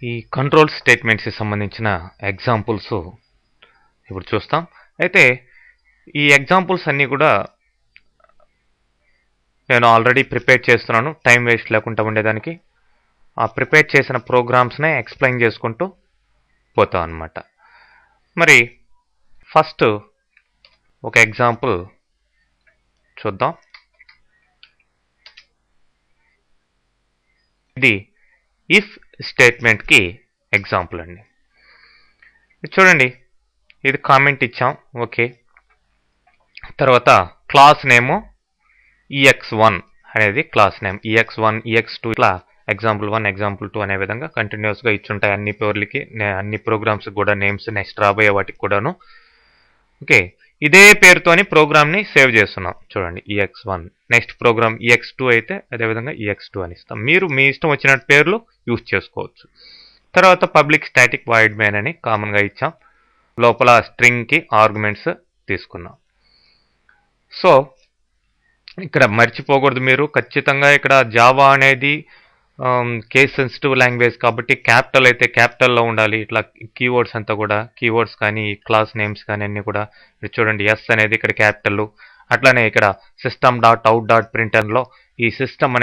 ఈ కంట్రోల్ స్టేట్మెంట్స్కి సంబంధించిన ఎగ్జాంపుల్స్ ఇప్పుడు చూస్తాం. అయితే ఈ ఎగ్జాంపుల్స్ అన్నీ కూడా నేను ఆల్రెడీ ప్రిపేర్ చేస్తున్నాను, టైం వేస్ట్ లేకుండా ఉండేదానికి. ఆ ప్రిపేర్ చేసిన ప్రోగ్రామ్స్నే ఎక్స్ప్లెయిన్ చేసుకుంటూ పోతాం అన్నమాట. మరి ఫస్ట్ ఒక ఎగ్జాంపుల్ చూద్దాం. ఇది ఇఫ్ స్టేట్మెంట్కి ఎగ్జాంపుల్ అండి. చూడండి, ఇది కామెంట్ ఇచ్చాం, ఓకే. తర్వాత క్లాస్ నేము ex1 అనేది క్లాస్ నేమ్. ex1 ex2 ఇట్లా example1 example2 అనే విధంగా కంటిన్యూస్గా ఇచ్చుంటాయి అన్ని పేర్లకి, అన్ని ప్రోగ్రామ్స్ కూడా నేమ్స్, నెక్స్ట్ రాబోయే వాటికి కూడాను. ఓకే, ఇదే పేరుతోని ప్రోగ్రామ్ని సేవ్ చేస్తున్నాం. చూడండి ex1, నెక్స్ట్ ప్రోగ్రామ్ ex2 అయితే అదేవిధంగా ex2 అని ఇస్తాం. మీరు మీ ఇష్టం వచ్చినట్టు పేర్లు యూజ్ చేసుకోవచ్చు. తర్వాత పబ్లిక్ స్టాటిక్ వాయిడ్ మెయిన్ అని కామన్గా ఇచ్చాం. లోపల స్ట్రింగ్కి ఆర్గ్యుమెంట్స్ తీసుకున్నాం. సో ఇక్కడ మర్చిపోకూడదు మీరు, ఖచ్చితంగా ఇక్కడ జావా అనేది కేస్ సెన్సిటివ్ లాంగ్వేజ్ కాబట్టి క్యాపిటల్ అయితే క్యాపిటల్లో ఉండాలి. ఇట్లా కీవర్డ్స్ అంతా కూడా, కీవర్డ్స్ కానీ క్లాస్ నేమ్స్ కానీ అన్నీ కూడా చూడండి, ఎస్ అనేది ఇక్కడ క్యాపిటల్. అట్లానే ఇక్కడ system.out.printlnలో ఈ సిస్టమ్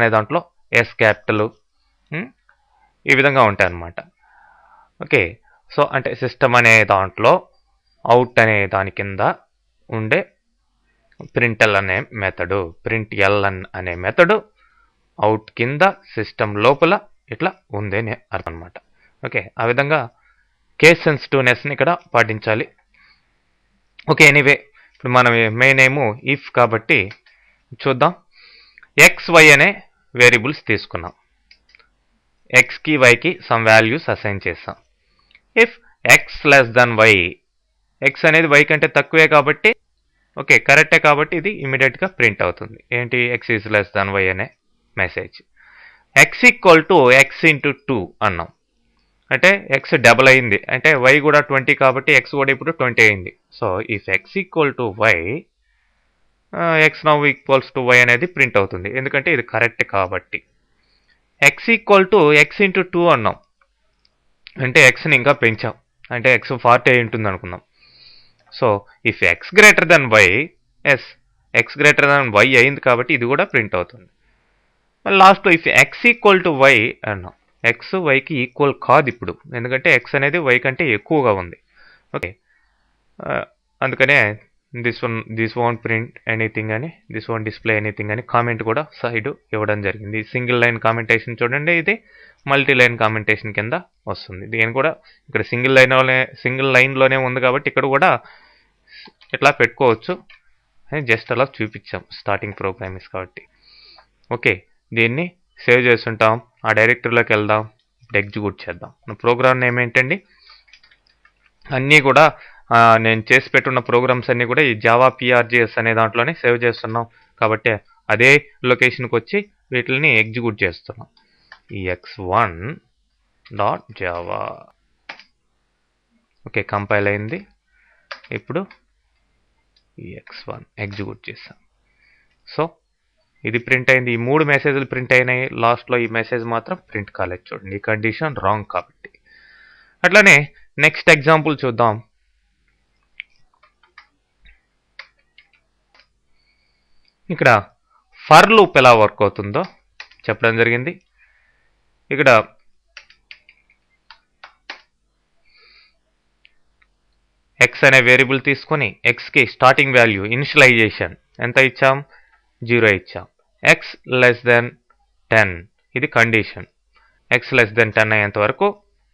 అనే దాంట్లో ఎస్ క్యాపిటల్, ఈ విధంగా ఉంటాయి అన్నమాట. ఓకే, సో అంటే సిస్టమ్ అనే దాంట్లో అవుట్ అనే దాని కింద ఉండే ప్రింట్ఎల్ అనే మెథడు, ప్రింట్ఎల్ఎన్ అనే మెథడు అవుట్ కింద సిస్టమ్ లోపల ఇట్లా ఉంది అని అర్థం అనమాట. ఓకే, ఆ విధంగా కేస్ సెన్సిటివ్నెస్ని ఇక్కడ పాటించాలి. ఓకే, ఎనీవే ఇప్పుడు మనం మెయిన్ ఏమో ఇఫ్ కాబట్టి చూద్దాం. XY అనే వేరియబుల్స్ తీసుకున్నాం. ఎక్స్కి వైకి సమ్ వాల్యూస్ అసైన్ చేస్తాం. If x less than y, x అనేది వై కంటే తక్కువే కాబట్టి ఓకే కరెక్టే కాబట్టి ఇది ఇమీడియట్గా ప్రింట్ అవుతుంది. ఏంటి, x is less than y అనే message. X equal to x into 2 అన్నాం, అంటే ఎక్స్ డబల్ అయింది, అంటే వై కూడా 20 కాబట్టి ఎక్స్ కూడా ఇప్పుడు 20 అయింది. So if x equal to y, x now equals to y అనేది ప్రింట్ అవుతుంది, ఎందుకంటే ఇది కరెక్ట్ కాబట్టి. X equal to x into 2 అన్నాం, అంటే ఎక్స్ని ఇంకా పెంచాం, అంటే ఎక్స్ 40 అయి ఉంటుంది అనుకుందాం. So if x greater than y, yes x greater than y అయింది కాబట్టి ఇది కూడా ప్రింట్ అవుతుంది. మళ్ళీ లాస్ట్లో if x equal to y అన్నాం, ఎక్స్ వైకి ఈక్వల్ కాదు ఇప్పుడు, ఎందుకంటే ఎక్స్ అనేది వై కంటే ఎక్కువగా ఉంది. ఓకే, అందుకనే దిస్ వోంట్ ప్రింట్ ఎనీథింగ్ అని, దిస్ వోంట్ డిస్ప్లే ఎనీథింగ్ అని కామెంట్ కూడా సైడ్ ఇవ్వడం జరిగింది. సింగిల్ లైన్ కామెంటేషన్ చూడండి, ఇది మల్టీ లైన్ కామెంటేషన్ కింద వస్తుంది. దీని కూడా ఇక్కడ సింగిల్ లైన్లోనే ఉంది కాబట్టి ఇక్కడ కూడా ఇట్లా పెట్టుకోవచ్చు అని జస్ట్ అలా చూపించాం, స్టార్టింగ్ ప్రోగ్రామింగ్స్ కాబట్టి. ఓకే, దీన్ని సేవ్ చేస్తుంటాం, ఆ డైరెక్టరీలోకి వెళ్దాం, ఇప్పుడు ఎగ్జిక్యూట్ చేద్దాం. ప్రోగ్రామ్ నేమ్ ఏంటండి, అన్నీ కూడా నేను చేసి పెట్టున్న ప్రోగ్రామ్స్ అన్నీ కూడా ఈ జావా PRJS అనే దాంట్లోనే సేవ్ చేస్తున్నాం కాబట్టి అదే లొకేషన్కి వచ్చి వీటిని ఎగ్జిక్యూట్ చేస్తున్నాం. ex1.java. ఓకే, కంపైల్ అయింది. ఇప్పుడు ex1 ఎగ్జిక్యూట్ చేస్తాం. సో ఇది ప్రింట్ అయింది, ఈ 3 మెసేజ్లు ప్రింట్ అయినాయి, లాస్ట్లో ఈ మెసేజ్ మాత్రం ప్రింట్ కాలేదు. చూడండి, ఈ కండిషన్ రాంగ్ కాబట్టి. అట్లానే నెక్స్ట్ ఎగ్జాంపుల్ చూద్దాం. ఇక్కడ ఫర్ లూప్ ఎలా వర్క్ అవుతుందో చెప్పడం జరిగింది. ఇక్కడ ఎక్స్ అనే వేరియబుల్ తీసుకొని ఎక్స్కి స్టార్టింగ్ వాల్యూ ఇనిషియలైజేషన్ ఎంత ఇచ్చాం, 0 ఇచ్చాం. ఎక్స్ లెస్ దెన్ 10 ఇది కండిషన్. ఎక్స్ లెస్ దెన్ 10 అయ్యేంత వరకు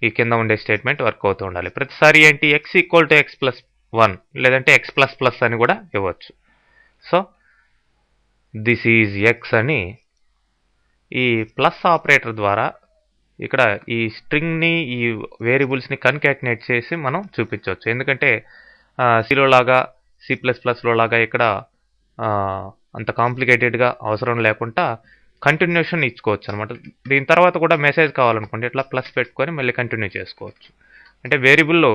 ఈ కింద ఉండే స్టేట్మెంట్ వర్క్ అవుతూ ఉండాలి. ప్రతిసారి ఏంటి, X equal to X plus 1 లేదంటే ఎక్స్ ప్లస్ ప్లస్ అని కూడా ఇవ్వచ్చు. సో దిస్ ఈజ్ ఎక్స్ అని ఈ ప్లస్ ఆపరేటర్ ద్వారా ఇక్కడ ఈ స్ట్రింగ్ని, ఈ వేరియబుల్స్ని కన్కాటినేట్ చేసి మనం చూపించవచ్చు. ఎందుకంటే సిలో లాగా C++లో లాగా ఇక్కడ అంత కాంప్లికేటెడ్గా అవసరం లేకుండా కంటిన్యూషన్ ఇచ్చుకోవచ్చు అనమాట. దీని తర్వాత కూడా మెసేజ్ కావాలనుకోండి ఇట్లా ప్లస్ పెట్టుకొని మళ్ళీ కంటిన్యూ చేసుకోవచ్చు. అంటే వేరియబుల్లో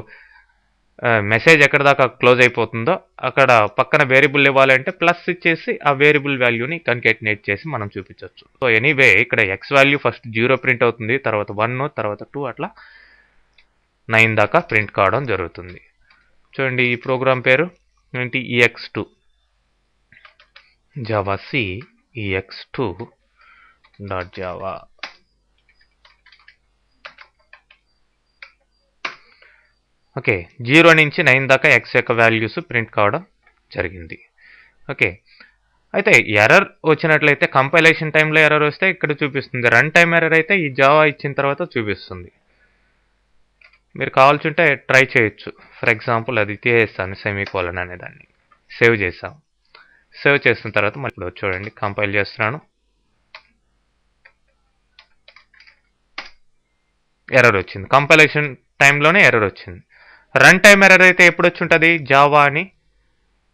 మెసేజ్ ఎక్కడ దాకా క్లోజ్ అయిపోతుందో అక్కడ పక్కన వేరియబుల్ ఇవ్వాలంటే ప్లస్ ఇచ్చేసి ఆ వేరియబుల్ వాల్యూని కన్కేటినేట్ చేసి మనం చూపించవచ్చు. సో ఎనీవే ఇక్కడ ఎక్స్ వాల్యూ ఫస్ట్ 0 ప్రింట్ అవుతుంది, తర్వాత 1, తర్వాత 2, అట్లా 9 దాకా ప్రింట్ కావడం జరుగుతుంది. చూడండి ఈ ప్రోగ్రామ్ పేరు ఏంటి, ex2 Java C ex2.java. Okay, 0 నుంచి 9 దాకా ఎక్స్ యొక్క వాల్యూస్ ప్రింట్ కావడం జరిగింది. ఓకే, అయితే ఎర్రర్ వచ్చినట్లయితే కంపైలేషన్ టైంలో ఎర్రర్ వస్తే ఇక్కడ చూపిస్తుంది, రన్ టైం ఎర్రర్ అయితే ఈ జావా ఇచ్చిన తర్వాత చూపిస్తుంది. మీరు కావాల్సింటే ట్రై చేయొచ్చు. ఫర్ ఎగ్జాంపుల్ అది తీసేస్తాను, సెమీకోలన్ అనే దాన్ని సేవ్ చేసాం. సేవ్ చేసిన తర్వాత మళ్ళీ ఇప్పుడు చూడండి కంపైల్ చేస్తున్నాను, ఎర్రర్ వచ్చింది. కంపైలేషన్ టైంలోనే ఎర్రర్ వచ్చింది. రన్ టైం ఎర్రర్ అయితే ఎప్పుడు వచ్చి ఉంటుంది, జావా అని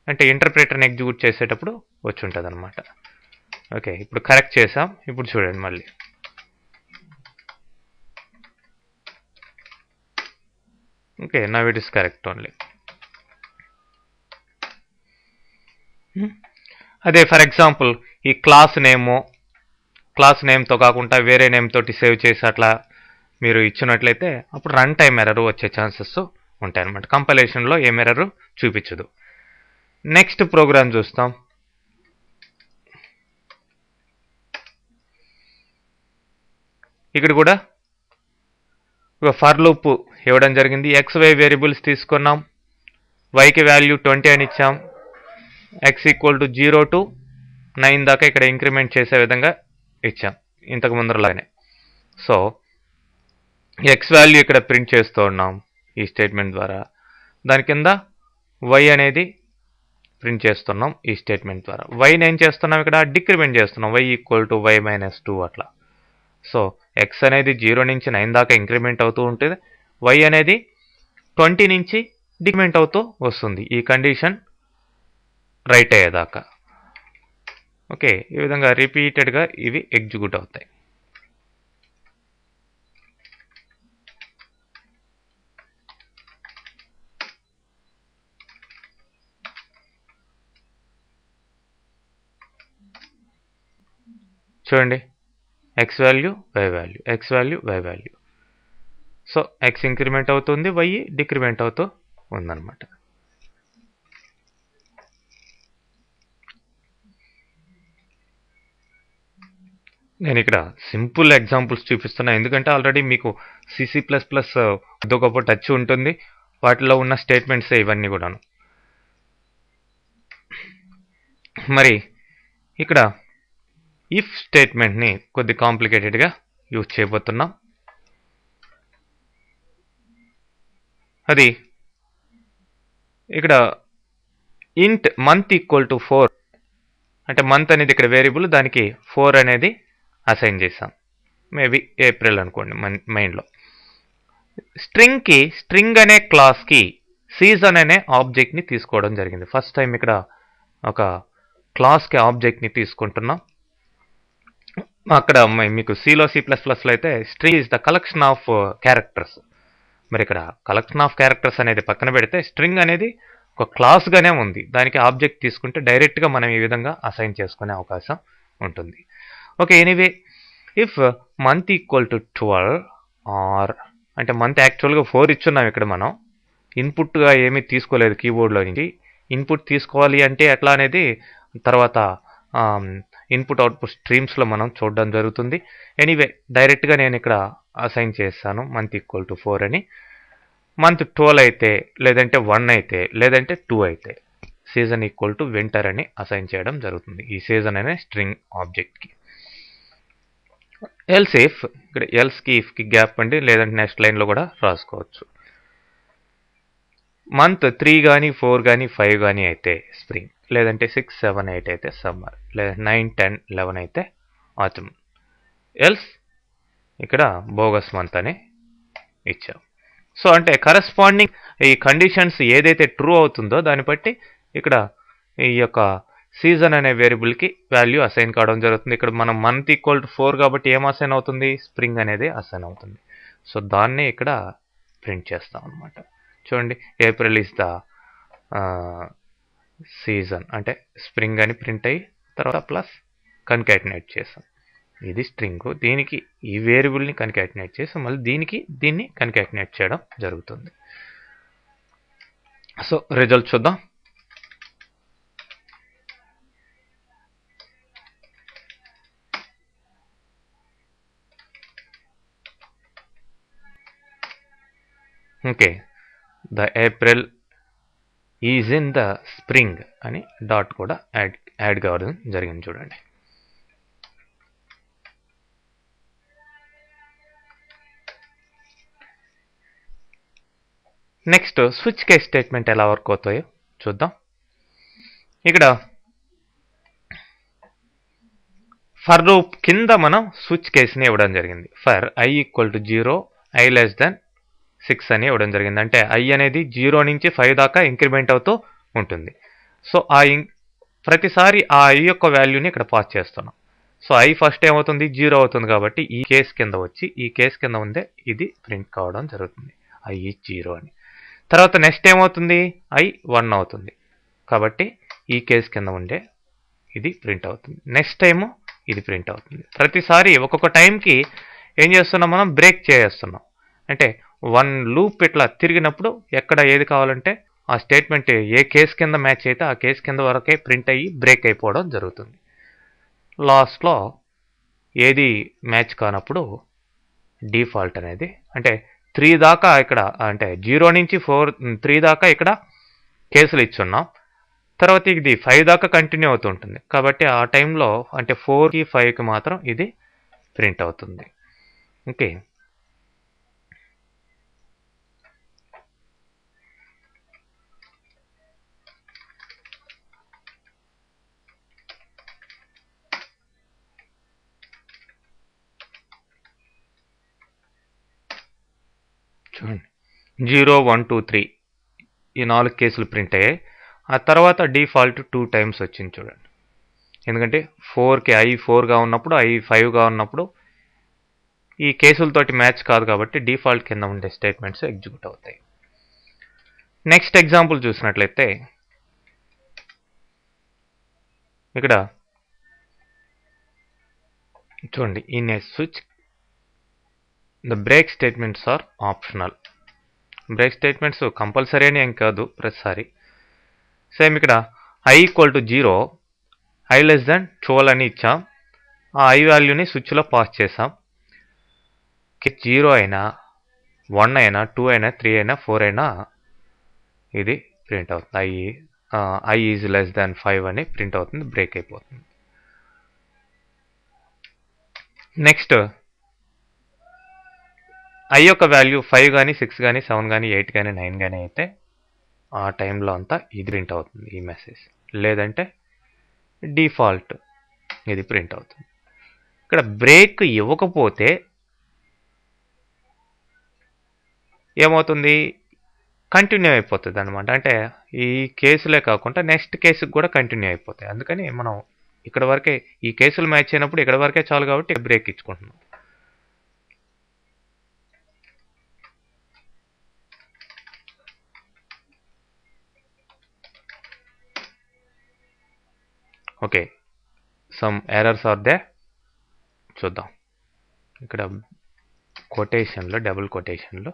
అంటే ఇంటర్ప్రిటర్ని ఎగ్జిక్యూట్ చేసేటప్పుడు వచ్చి ఉంటుంది అనమాట. ఓకే, ఇప్పుడు కరెక్ట్ చేసాం. ఇప్పుడు చూడండి మళ్ళీ okay, now it is correct only. అదే ఫర్ ఎగ్జాంపుల్ ఈ క్లాస్ నేమ్తో కాకుండా వేరే నేమ్ తోటి సేవ్ చేసి అట్లా మీరు ఇచ్చినట్లయితే అప్పుడు రన్ టైం ఎర్రర్ వచ్చే ఛాన్సెస్ ఉంటాయి అన్నమాట. కంపైలేషన్లో ఏం ఎర్రర్ చూపించదు. నెక్స్ట్ ప్రోగ్రామ్ చూస్తాం. ఇక్కడ కూడా ఒక ఫర్ లూప్ ఇవ్వడం జరిగింది. XY వేరియబుల్స్ తీసుకున్నాం, వైకి వాల్యూ 20 అని ఇచ్చాం, x = 0 to 9 దాకా ఇక్కడ ఇంక్రిమెంట్ చేసే విధంగా ఇచ్చాం ఇంతకు ముందరలానే. సో ఎక్స్ వాల్యూ ఇక్కడ ప్రింట్ చేస్తూ ఉన్నాం ఈ స్టేట్మెంట్ ద్వారా. దాని కింద y అనేది ప్రింట్ చేస్తున్నాం ఈ స్టేట్మెంట్ ద్వారా. వైని ఏం చేస్తున్నాం, ఇక్కడ డిక్రిమెంట్ చేస్తున్నాం, y = y - 2 అట్లా. సో ఎక్స్ అనేది 0 నుంచి 9 దాకా ఇంక్రిమెంట్ అవుతూ ఉంటుంది, y అనేది 20 నుంచి డిక్రిమెంట్ అవుతూ వస్తుంది ఈ కండిషన్ రైట్ అయ్యేదాకా. ఓకే, ఈ విధంగా రిపీటెడ్గా ఇవి ఎగ్జిక్యూట్ అవుతాయి. చూడండి x value y value, x value y value. So x increment అవుతుంది, వై డిక్రిమెంట్ అవుతూ ఉందన్నమాట. నేను ఇక్కడ సింపుల్ ఎగ్జాంపుల్స్ చూపిస్తున్నా, ఎందుకంటే ఆల్రెడీ మీకు C++ కొద్ది గొప్ప టచ్ ఉంటుంది, వాటిలో ఉన్న స్టేట్మెంట్సే ఇవన్నీ కూడాను. మరి ఇక్కడ ఇఫ్ స్టేట్మెంట్ని కొద్ది కాంప్లికేటెడ్గా యూజ్ చేయబోతున్నాం. అది ఇక్కడ ఇంట్ మంత్ = 4 అంటే మంత్ అనేది ఇక్కడ వేరియబుల్, దానికి 4 అనేది అసైన్ చేసాం. మేబీ ఏప్రిల్ అనుకోండి మైండ్లో. స్ట్రింగ్ అనే క్లాస్కి సీజన్ అనే ఆబ్జెక్ట్ని తీసుకోవడం జరిగింది. ఫస్ట్ టైం ఇక్కడ ఒక క్లాస్కి ఆబ్జెక్ట్ని తీసుకుంటున్నాం. అక్కడ మీకు C++లో అయితే string is the collection of characters. మరి ఇక్కడ కలెక్షన్ ఆఫ్ క్యారెక్టర్స్ అనేది పక్కన పెడితే స్ట్రింగ్ అనేది ఒక క్లాస్గానే ఉంది, దానికి ఆబ్జెక్ట్ తీసుకుంటే డైరెక్ట్గా మనం ఈ విధంగా అసైన్ చేసుకునే అవకాశం ఉంటుంది. Okay, anyway if month = 12 are అంటే మంత్ యాక్చువల్గా 4 ఇచ్చున్నాం. ఇక్కడ మనం ఇన్పుట్గా ఏమీ తీసుకోలేదు, కీబోర్డ్లో నుంచి ఇన్పుట్ తీసుకోవాలి అంటే ఎట్లా అనేది తర్వాత ఇన్పుట్ అవుట్పుట్ స్ట్రీమ్స్లో మనం చూడడం జరుగుతుంది. ఎనీవే డైరెక్ట్గా నేను ఇక్కడ అసైన్ చేస్తాను మంత్ = 4 అని. మంత్ 12 అయితే, లేదంటే 1 అయితే, లేదంటే 2 అయితే సీజన్ = వింటర్ అని అసైన్ చేయడం జరుగుతుంది ఈ సీజన్ అనే స్ట్రింగ్ ఆబ్జెక్ట్కి. ఎల్స్ ఇఫ్, ఇక్కడ ఎల్స్కి ఇఫ్కి గ్యాప్ అండి, లేదంటే నెక్స్ట్ లైన్లో కూడా రాసుకోవచ్చు. మంత్ 3 కానీ 4 కానీ 5 కానీ అయితే స్ప్రింగ్, లేదంటే 6, 7, 8 అయితే సమ్మర్, లేదా 9, 10, 11 అయితే ఆటమ్. ఎల్స్ ఇక్కడ బోగస్ మంత్ అని ఇచ్చాం. సో అంటే కరస్పాండింగ్ ఈ కండిషన్స్ ఏదైతే ట్రూ అవుతుందో దాన్ని బట్టి ఇక్కడ ఈ యొక్క సీజన్ అనే వేరియబుల్కి వాల్యూ అసైన్ కావడం జరుగుతుంది. ఇక్కడ మనం మంత్ = 4 కాబట్టి ఏం అసైన్ అవుతుంది, స్ప్రింగ్ అనేది అసైన్ అవుతుంది. సో దాన్ని ఇక్కడ ప్రింట్ చేస్తాం అనమాట. చూడండి, ఏప్రిల్ ఈజ్ ద సీజన్ అంటే స్ప్రింగ్ అని ప్రింట్ అయ్యి తర్వాత ప్లస్ కన్కాటినేట్ చేసాం. ఇది స్ట్రింగ్. దీనికి ఈ వేరియబుల్ని కన్కాటినేట్ చేసి మళ్ళీ దీన్ని కన్కాటినేట్ చేయడం జరుగుతుంది. సో రిజల్ట్ చూద్దాం. Okay, the April is in the spring అని డాట్ కూడా యాడ్ కావడం జరిగింది. చూడండి, నెక్స్ట్ స్విచ్ కేస్ స్టేట్మెంట్ ఎలా వర్క్ అవుతాయో చూద్దాం. ఇక్కడ ఫర్ లూప్ కింద మనం స్విచ్ కేస్ని ఇవ్వడం జరిగింది. For i equal to 0, i less then 6 అని ఇవ్వడం జరిగింది. అంటే i అనేది 0 నుంచి 5 దాకా ఇంక్రిమెంట్ అవుతూ ఉంటుంది. సో ప్రతిసారి ఆ i యొక్క వాల్యూని ఇక్కడ పాస్ చేస్తున్నాం. సో i ఫస్ట్ ఏమవుతుంది, 0 అవుతుంది. కాబట్టి ఈ కేస్ కింద వచ్చి ఈ కేస్ కింద ఉందే ఇది ప్రింట్ కావడం జరుగుతుంది, i ఈజ్ 0 అని. తర్వాత నెక్స్ట్ ఏమవుతుంది, i 1 అవుతుంది. కాబట్టి ఈ కేస్ కింద ఉండే ఇది ప్రింట్ అవుతుంది. నెక్స్ట్ టైము ఇది ప్రింట్ అవుతుంది. ప్రతిసారి ఒక్కొక్క టైంకి ఏం చేస్తున్నాం, మనం బ్రేక్ చేస్తున్నాం. అంటే 1 లూప్ ఇట్లా తిరిగినప్పుడు ఎక్కడ ఏది కావాలంటే ఆ స్టేట్మెంట్ ఏ కేస్ కింద మ్యాచ్ అయితే ఆ కేస్ కింద వరకే ప్రింట్ అయ్యి బ్రేక్ అయిపోవడం జరుగుతుంది. లాస్ట్లో ఏది మ్యాచ్ కానప్పుడు డిఫాల్ట్ అనేది అంటే 3 దాకా ఇక్కడ అంటే 0 నుంచి 3 దాకా ఇక్కడ కేసులు ఇచ్చున్నాం. తర్వాత ఇది 5 దాకా కంటిన్యూ అవుతుంటుంది. కాబట్టి ఆ టైంలో అంటే 4కి 5కి మాత్రం ఇది ప్రింట్ అవుతుంది. ఓకే, చూడండి 0, 1, 2, 3 ఈ 4 కేసులు ప్రింట్ అయ్యాయి. ఆ తర్వాత డిఫాల్ట్ 2 టైమ్స్ వచ్చింది. చూడండి, ఎందుకంటే 4కి i 4గా ఉన్నప్పుడు i 5గా ఉన్నప్పుడు ఈ కేసులతోటి మ్యాచ్ కాదు కాబట్టి డిఫాల్ట్ కింద ఉండే స్టేట్మెంట్స్ ఎగ్జిక్యూట్ అవుతాయి. నెక్స్ట్ ఎగ్జాంపుల్ చూసినట్లయితే ఇక్కడ చూడండి, in a switch the break statements are optional. Break statements compulsory అని ఏం కాదు ప్రతిసారి. సేమ్ ఇక్కడ i equal to 0, i less than 12 అని ఇచ్చాం. ఆ i వాల్యూని స్విచ్లో పాస్ చేసాం. 0 అయినా 1 అయినా 2 అయినా 3 అయినా 4 అయినా ఇది ప్రింట్ అవుతుంది. i ఈజ్ లెస్ దాన్ 5 అని ప్రింట్ అవుతుంది, బ్రేక్ అయిపోతుంది. నెక్స్ట్ i యొక్క వాల్యూ 5 కానీ 6 కానీ 7 కానీ 8 కానీ 9 కానీ అయితే ఆ టైంలో అంతా ఇది ప్రింట్ అవుతుంది ఈ మెసేజ్. లేదంటే డిఫాల్ట్ ఇది ప్రింట్ అవుతుంది. ఇక్కడ బ్రేక్ ఇవ్వకపోతే ఏమవుతుంది, కంటిన్యూ అయిపోతుంది అనమాట. అంటే ఈ కేసులే కాకుండా నెక్స్ట్ కేసుకి కూడా కంటిన్యూ అయిపోతాయి. అందుకని మనం ఇక్కడ వరకే ఈ కేసులు మ్యాచ్ అయినప్పుడు ఇక్కడ వరకే చాలు కాబట్టి బ్రేక్ ఇచ్చుకుంటున్నాం. Okay, some errors are there చూద్దాం. ఇక్కడ కొటేషన్లో డబుల్ కొటేషన్లు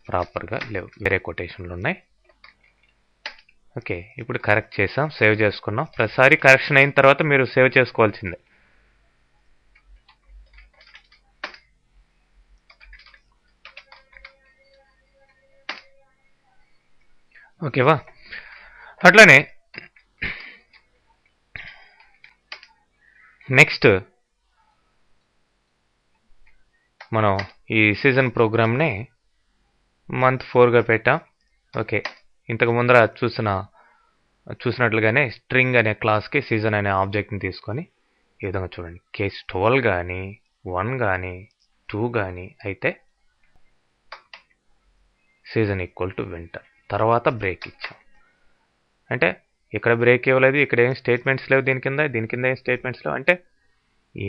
ప్రాపర్గా లేవు, వేరే కొటేషన్లు ఉన్నాయి. ఓకే, ఇప్పుడు కరెక్ట్ చేసాం, సేవ్ చేసుకున్నాం. ప్రతిసారి కరెక్షన్ అయిన తర్వాత మీరు సేవ్ చేసుకోవాల్సిందే. ఓకేవా? అట్లానే నెక్స్ట్ మనం ఈ సీజన్ ప్రోగ్రామ్ని మంత్ 4గా పెట్టాం. ఓకే, ఇంతకు ముందర చూసినట్లుగానే స్ట్రింగ్ అనే క్లాస్కి సీజన్ అనే ఆబ్జెక్ట్ని తీసుకొని ఈ విధంగా చూడండి, కేస్ 12 కానీ 1 కానీ 2 కానీ అయితే సీజన్ ఈక్వల్ టు వింటర్. తర్వాత బ్రేక్ ఇచ్చాం. అంటే ఇక్కడ బ్రేక్ ఇవ్వలేదు, ఇక్కడ ఏం స్టేట్మెంట్స్ లేవు, దీని కింద ఏం స్టేట్మెంట్స్ లేవు. అంటే ఈ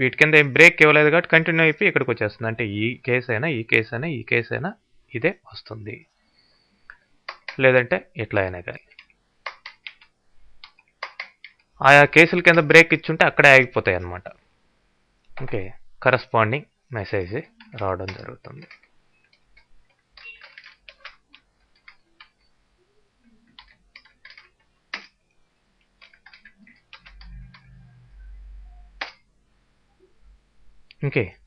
వీటి కింద ఏం బ్రేక్ ఇవ్వలేదు కాబట్టి కంటిన్యూ అయిపోయి ఇక్కడికి వచ్చేస్తుంది. అంటే ఈ కేసు అయినా ఇదే వస్తుంది. లేదంటే ఎట్లా అయినా కానీ ఆయా కేసుల కింద బ్రేక్ ఇచ్చుంటే అక్కడే ఆగిపోతాయి అన్నమాట. ఓకే, కరస్పాండింగ్ మెసేజ్ రావడం జరుగుతుంది. ఓకే,